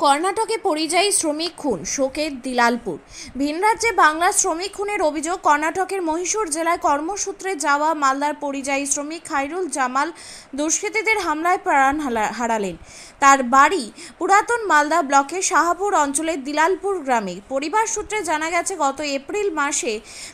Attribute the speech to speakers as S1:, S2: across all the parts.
S1: কর্ণাটকে পরিযায়ী শ্রমিক খুন, শোকের দিলালপুর। ভিন রাজ্যে বাংলার শ্রমিক খুনের অভিযোগ। কর্ণাটকের মহীশূর জেলায় কর্মসূত্রে যাওয়া মালদার পরিযায়ী শ্রমিক খায়রুল জামাল দুষ্কৃতীদের হামলায় প্রাণ হারালেন। তার বাড়ি পুরাতন মালদা ব্লকের শাহপুর অঞ্চলের দিলালপুর গ্রামে। পরিবার সূত্রে জানা গেছে, গত এপ্রিল মাসে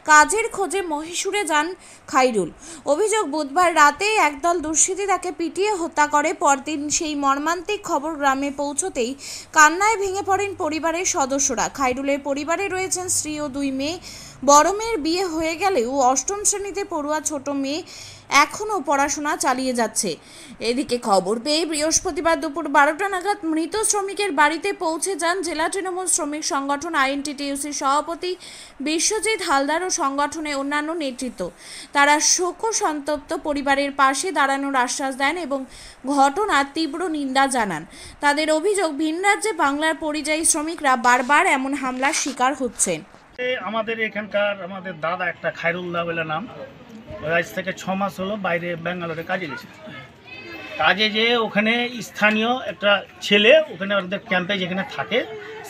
S1: কাজের খোঁজে মহীশূরে যান খায়রুল। অভিযোগ, বুধবার রাতে একদল দুষ্কৃতী তাকে পিটিয়ে হত্যা করে। পরদিন সেই মর্মান্তিক খবর গ্রামে পৌঁছতেই কান্নায় ভেঙে পড়েন পরিবারের সদস্যরা। খায়রুলের পরিবারে রয়েছেন স্ত্রী ও 2 মেয়ে। বড় মেয়ের বিয়ে হয়ে গেলেও অষ্টম শ্রেণীতে পড়ুয়া ছোট মেয়ে এখনও পড়াশোনা চালিয়ে যাচ্ছে। এদিকে খবর পেয়ে বৃহস্পতিবার দুপুর 12টা নাগাদ মৃত শ্রমিকের বাড়িতে পৌঁছে যান জেলা তৃণমূল শ্রমিক সংগঠন আইএনটিটিইউসির সভাপতি বিশ্বজিৎ হালদার ও সংগঠনের অন্যান্য নেতৃত্ব। তারা শোক সন্তপ্ত পরিবারের পাশে দাঁড়ানোর আশ্বাস দেন এবং ঘটনার তীব্র নিন্দা জানান। তাদের অভিযোগ, ভিন রাজ্যে বাংলার পরিযায়ী শ্রমিকরা বারবার এমন হামলার শিকার হচ্ছেন।
S2: আমাদের এখানকার আমাদের দাদা একটা খায়রুল্লাহ বলে নাম, আজ থেকে 6 মাস হলো বাইরে ব্যাঙ্গালোরে কাজে গেছে। কাজে যেয়ে ওখানে স্থানীয় একটা ছেলে ওখানে ওদের ক্যাম্পে যেখানে থাকে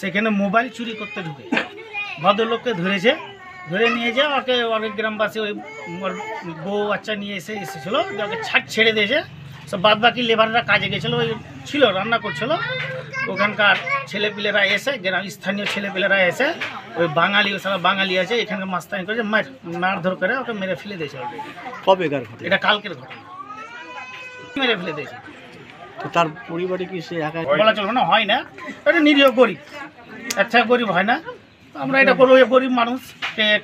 S2: সেখানে মোবাইল চুরি করতে ঢুকে ভদ্রলোককে ধরেছে। ধরে নিয়ে যায় ওকে, অনেক গ্রামবাসী ওই বউ বাচ্চা নিয়ে এসেছিলো, ওকে ছেড়ে দিয়েছে। সব বাদ বাকি লেবাররা কাজে গেছিলো, ওই ছিল রান্না করছিল। ওখানকার ছেলেপিলেরা এসে, স্থানীয় ছেলেপিলেরা এসে ওই বাঙালি, ও সারা বাঙালি আছে এখানকার মাস্তানি করেছে, মারধর করে ওকে মেরে ফেলে দিয়েছে।
S3: কবেকার ঘটনা?
S2: এটা কালকের ঘটনা। মেরে ফেলে দিয়েছে।
S3: তো তার পরিবারে কি সে একা?
S2: বলা চলবে না, হয় না, এটা নিরীহ গরিব, একটা গরিব হয় না। আমরা এটা করবো, গরিব মানুষ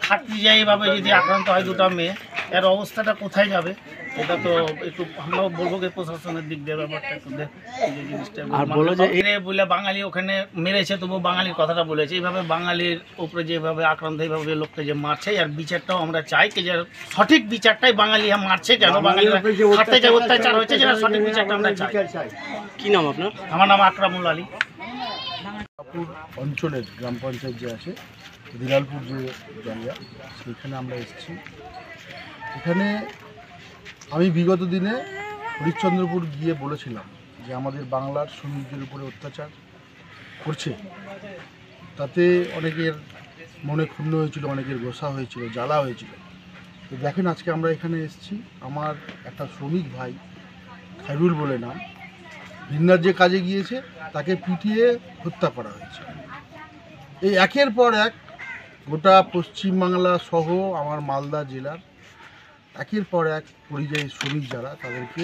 S2: খাটতে যাই এইভাবে যদি আক্রান্ত হয় 2টা মেয়ে, এর অবস্থাটা কোথায় যাবে? এটা তো একটু আমরাও বলবো যে প্রশাসনের দিক দিয়ে ব্যাপারটা একটু
S3: আর বলো যে
S2: বলে বাঙালি ওখানে মেরেছে, তবু বাঙালির কথাটা বলেছে। এইভাবে বাঙালির উপরে যেভাবে আক্রান্ত, এইভাবে লোককে যে মারছে, আর বিচারটাও আমরা চাই যে সঠিক বিচারটাই বাঙালি মারছে কেন, বাঙালি হাতে যে অত্যাচার হয়েছে যেটা সঠিক বিচারটা আমরা চাই।
S3: কি নাম আপনার?
S2: আমার নাম আকরামুল আলী।
S4: অঞ্চলের গ্রাম পঞ্চায়েত যে আছে দিলালপুর যে জায়গা, সেখানে আমরা এসেছি। এখানে আমি বিগত দিনে হরিশ্চন্দ্রপুর গিয়ে বলেছিলাম যে আমাদের বাংলার শ্রমিকদের উপরে অত্যাচার করছে। তাতে অনেকের মনে ক্ষুণ্ণ হয়েছিল, অনেকের গোসা হয়েছিল, জ্বালা হয়েছিল। তো দেখেন, আজকে আমরা এখানে এসেছি। আমার একটা শ্রমিক ভাই খায়রুল বলে নাম, ভিন রাজ্যে কাজে গিয়েছে, তাকে পিটিয়ে হত্যা করা হয়েছে। এই একের পর এক গোটা পশ্চিমবাংলা সহ আমার মালদা জেলার একের পর এক পরিযায়ী শ্রমিক যারা, তাদেরকে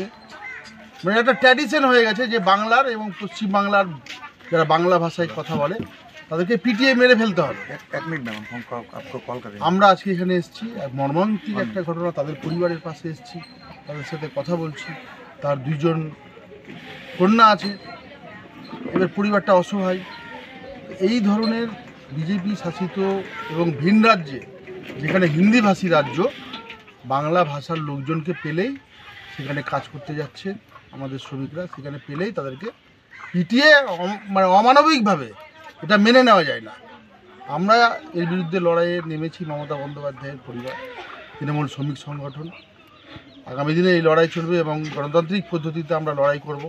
S4: মানে একটা ট্র্যাডিশন হয়ে গেছে যে বাংলার এবং পশ্চিমবাংলার যারা বাংলা ভাষায় কথা বলে তাদেরকে পিটিয়ে মেরে ফেলতে হবে। আমরা আজকে এখানে এসেছি, মর্মান্তিক একটা ঘটনা, তাদের পরিবারের পাশে এসেছি, তাদের সাথে কথা বলছি। তার 2 জন কন্যা আছে, এবার পরিবারটা অসহায়। এই ধরনের বিজেপি শাসিত এবং ভিন রাজ্যে, যেখানে হিন্দিভাষী রাজ্য, বাংলা ভাষার লোকজনকে পেলেই সেখানে কাজ করতে যাচ্ছে আমাদের শ্রমিকরা, সেখানে পেলেই তাদেরকে পিটিয়ে মানে অমানবিকভাবে, এটা মেনে নেওয়া যায় না। আমরা এর বিরুদ্ধে লড়াইয়ে নেমেছি। মমতা বন্দ্যোপাধ্যায়ের পরিবার, তৃণমূল শ্রমিক সংগঠন, আগামী দিনে এই লড়াই চলবে এবং গণতান্ত্রিক পদ্ধতিতে আমরা লড়াই করব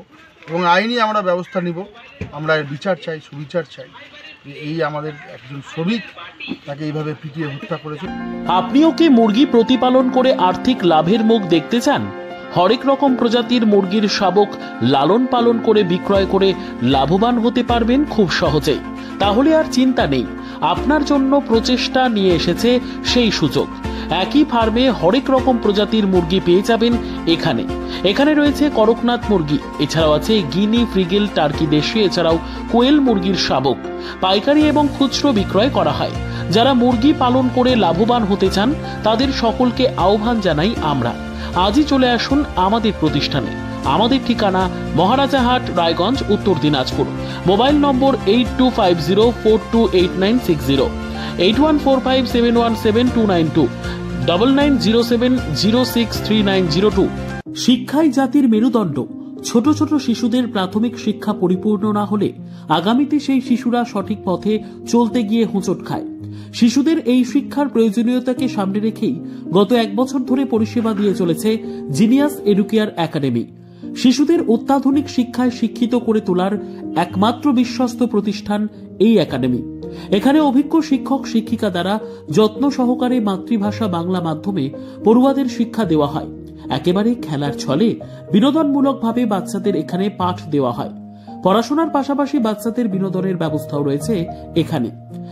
S4: এবং আইনি আমরা ব্যবস্থা নিব। আমরা এর বিচার চাই, সুবিচার চাই। এই আমাদের একজন শ্রমিক, তাকে এইভাবে পিটিয়ে হত্যা করেছে।
S5: আপনিও কি মুরগি প্রতিপালন করে আর্থিক লাভের মুখ দেখতে চান? হরেক রকম প্রজাতির মুরগির শাবক লালন পালন করে বিক্রয় করে লাভবান হতে পারবেন খুব সহজেই। তাহলে আর চিন্তা নেই, আপনার জন্য প্রচেষ্টা নিয়ে এসেছে সেই সুযোগ। একই ফার্মে হরেক রকম প্রজাতির মুরগি পেয়ে যাবেন এখানে। এখানে রয়েছে করকনাথ মুরগি, এছাড়াও আছে গিনি, ফ্রিগেল, টার্কি দেশি, এছাড়াও কোয়েল মুরগির শাবক। পাইকারি এবং খুচরো বিক্রয় করা হয়। যারা মুরগি পালন করে লাভবান হতে চান তাদের সকলকে আহ্বান জানাই আমরা। আজই চলে আসুন আমাদের প্রতিষ্ঠানে। আমাদের ঠিকানা মহারাজাহাট, রায়গঞ্জ, উত্তর দিনাজপুর। মোবাইল নম্বর 8250428960, 8145717292, 9907063902। শিক্ষাই জাতির মেরুদণ্ড। ছোট ছোট শিশুদের প্রাথমিক শিক্ষা পরিপূর্ণ না হলে আগামীতে সেই শিশুরা সঠিক পথে চলতে গিয়ে হোঁচট খায়। শিশুদের এই শিক্ষার প্রয়োজনীয়তাকে সামনে রেখেই গত 1 বছর ধরে পরিষেবা দিয়ে চলেছে জিনিয়াস এডুকেয়ার একাডেমি। শিশুদের অত্যাধুনিক শিক্ষায় শিক্ষিত করে তোলার একমাত্র বিশ্বস্ত প্রতিষ্ঠান এই একাডেমি। এখানে অভিজ্ঞ শিক্ষক শিক্ষিকা দ্বারা যত্ন সহকারে মাতৃভাষা বাংলা মাধ্যমে পড়ুয়াদের শিক্ষা দেওয়া হয়। একেবারে খেলার ছলে বিনোদনমূলকভাবে বাচ্চাদের এখানে পাঠ দেওয়া হয়। পড়াশোনার পাশাপাশি বাচ্চাদের বিনোদনের ব্যবস্থাও রয়েছে এখানে।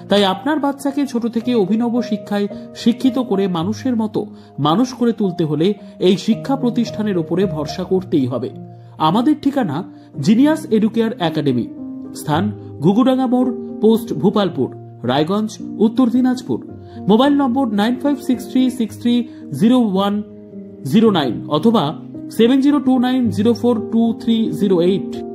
S5: তাই আপনার বাচ্চাকে ছোট থেকে অভিনব শিক্ষায় শিক্ষিত করে মানুষের মতো মানুষ করে তুলতে হলে এই শিক্ষা প্রতিষ্ঠানের উপরে ভরসা করতেই হবে। আমাদের ঠিকানা জিনিয়াস এডুকেয়ার একাডেমি, স্থান ঘুঘুডাঙ্গা মোড়, পোস্ট ভূপালপুর, রায়গঞ্জ, উত্তর দিনাজপুর। মোবাইল নম্বর 9563630109 অথবা 7029042308।